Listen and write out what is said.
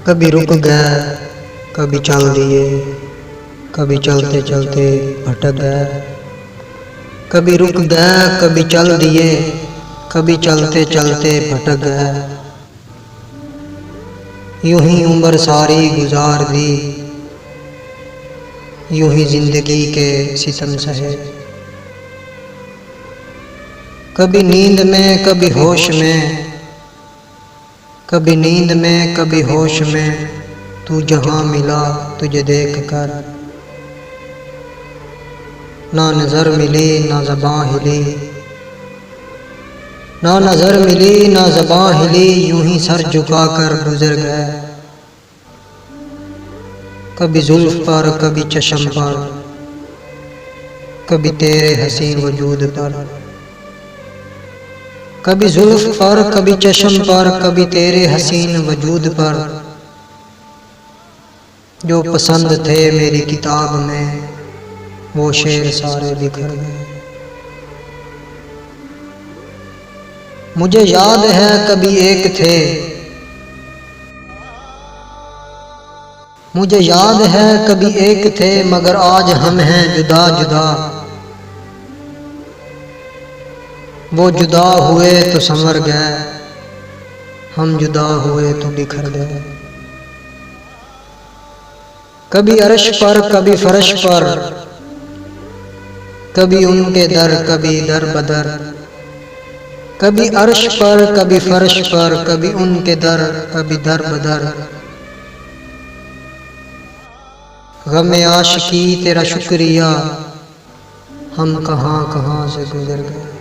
कभी रुक गए कभी चल दिए, कभी चलते चलते भटक गए। कभी रुक गए कभी चल दिए, कभी चलते चलते भटक गए। यूं ही उम्र सारी गुजार दी, यूं ही जिंदगी के सितम सहे। कभी नींद में कभी होश में, कभी नींद में कभी होश में, तू जहां मिला तुझे देख कर। ना नजर मिली ना ज़बां हिली, ना नजर मिली ना ज़बां हिली, यूं ही सर झुका कर गुजर गए। कभी जुल्फ पर कभी चश्म पर, कभी तेरे हसीन वजूद पर। कभी जुल्फ पर कभी चश्म पर, कभी तेरे हसीन वजूद पर। जो पसंद थे मेरी किताब में, वो शेर सारे बिखर गए। मुझे याद है कभी एक थे, मुझे याद है कभी एक थे, मगर आज हम हैं जुदा जुदा। वो जुदा हुए तो संवर गए, हम जुदा हुए तो बिखर गए। कभी अर्श पर कभी फर्श पर, कभी उनके दर कभी दर बदर। कभी अर्श पर कभी फर्श पर, कभी उनके दर कभी दर बदर। गम आशिकी तेरा शुक्रिया, हम कहां कहां से गुजर गए।